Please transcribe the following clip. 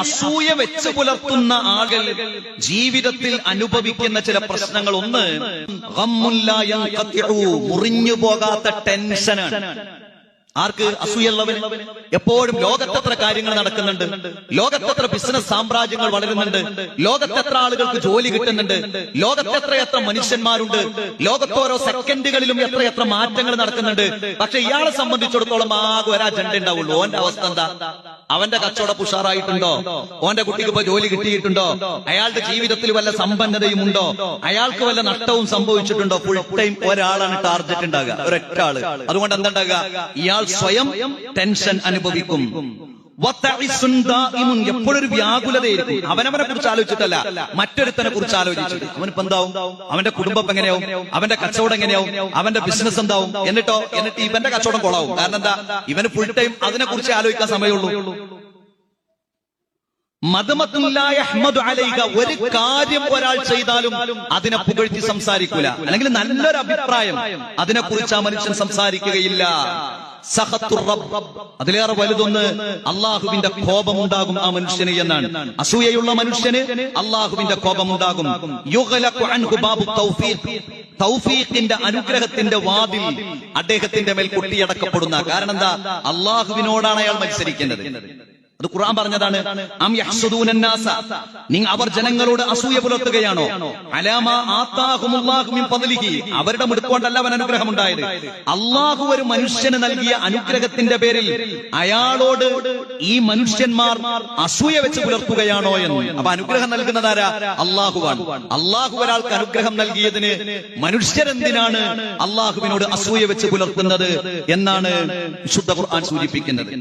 അസൂയ വെച്ച് പുലർത്തുന്ന ആളുകൾ ജീവിതത്തിൽ അനുഭവിക്കുന്ന ചില പ്രശ്നങ്ങൾ, ഒന്ന് മുറിഞ്ഞു പോകാത്ത ടെൻഷനാണ്. ആർക്ക്? അസൂയുള്ളവൻ. എപ്പോഴും ലോകത്തെത്ര കാര്യങ്ങൾ നടക്കുന്നുണ്ട്, ലോകത്തെത്ര ബിസിനസ് സാമ്രാജ്യങ്ങൾ വളരുന്നുണ്ട്, ലോകത്തെത്ര ആളുകൾക്ക് ജോലി കിട്ടുന്നുണ്ട്, ലോകത്തെത്ര മനുഷ്യന്മാരുണ്ട്, ലോകത്തോരോ സെക്കൻഡുകളിലും എത്ര മാറ്റങ്ങൾ നടക്കുന്നുണ്ട്. പക്ഷെ ഇയാളെ സംബന്ധിച്ചിടത്തോളം ആകെ ഒരു അജണ്ട ഉണ്ടാവുള്ളൂ. ഓന്റെ അവസ്ഥ എന്താ? അവന്റെ കച്ചവടം ഉഷാറായിട്ടുണ്ടോ? ഓന്റെ കുട്ടിക്ക് ഇപ്പൊ ജോലി കിട്ടിയിട്ടുണ്ടോ? അയാളുടെ ജീവിതത്തിൽ വല്ല സമ്പന്നതയും ഉണ്ടോ? അയാൾക്ക് വല്ല നഷ്ടവും സംഭവിച്ചിട്ടുണ്ടോ? ഫുൾ ടൈം ഒരാളാണ് ടാർഗറ്റ് ഉണ്ടാകുക, ഒരൊറ്റ ആള്. അതുകൊണ്ട് എന്താ ഇയാൾ സ്വയം ടെൻഷൻ അനുഭവിക്കും. എപ്പോഴൊരു വ്യാകുലതയായിരിക്കും. അവനവനെ കുറിച്ച് ആലോചിച്ചിട്ടല്ല, മറ്റൊരുത്തനെ കുറിച്ച് ആലോചിച്ചിട്ട് അവനിപ്പോ എന്താവും, അവന്റെ കുടുംബം എങ്ങനെയാവും, അവന്റെ കച്ചവടം എങ്ങനെയാവും, അവന്റെ ബിസിനസ് എന്താവും. എന്നിട്ട് ഇവന്റെ കച്ചവടം കൊളാവും. കാരണം എന്താ? ഇവന് ഫുൾ ടൈം അതിനെ കുറിച്ച് ആലോചിക്കാൻ സമയമുള്ളൂ. ഒരു കാര്യം ഒരാൾ ചെയ്താലും അതിനെ പുകഴ്ത്തി സംസാരിക്കൂല, അല്ലെങ്കിൽ നല്ലൊരു അഭിപ്രായം അതിനെക്കുറിച്ച് ആ മനുഷ്യൻ സംസാരിക്കുകയില്ല. അതിലേറെ വലുതൊന്ന് അള്ളാഹുവിന്റെ കോപമുണ്ടാകും ആ മനുഷ്യന് എന്നാണ്. അസൂയയുള്ള മനുഷ്യന് അള്ളാഹുവിന്റെ കോപമുണ്ടാകും. തൗഫീഖിന്റെ അനുഗ്രഹത്തിന്റെ വാതിൽ അദ്ദേഹത്തിന്റെ മേൽ കൊട്ടിയടക്കപ്പെടുന്ന. കാരണം എന്താ? അള്ളാഹുവിനോടാണ് അയാൾ മത്സരിക്കുന്നത്. അത് ഖുർആൻ പറഞ്ഞതാണ്. അവർ ജനങ്ങളോട് അസൂയ പുലർത്തുകയാണോ? അലാമാ ആതാഹുമുല്ലാഹു മിൻ ഫദ്ലിഹി, അവരുടെ മിടുക്കൊണ്ടല്ല അവൻ അനുഗ്രഹം ഉണ്ടായത്. അള്ളാഹു ഒരു മനുഷ്യന് നൽകിയ അനുഗ്രഹത്തിന്റെ പേരിൽ അയാളോട് ഈ മനുഷ്യന്മാർ അസൂയ വെച്ച് പുലർത്തുകയാണോ എന്ന്. അപ്പൊ അനുഗ്രഹം നൽകുന്നതാരാ? അള്ളാഹുവാണ്. അള്ളാഹു ഒരാൾക്ക് അനുഗ്രഹം നൽകിയതിന് മനുഷ്യരെന്തിനാണ് അള്ളാഹുവിനോട് അസൂയ വെച്ച് പുലർത്തുന്നത് എന്നാണ് വിശുദ്ധ ഖുർആൻ സൂചിപ്പിക്കുന്നത്.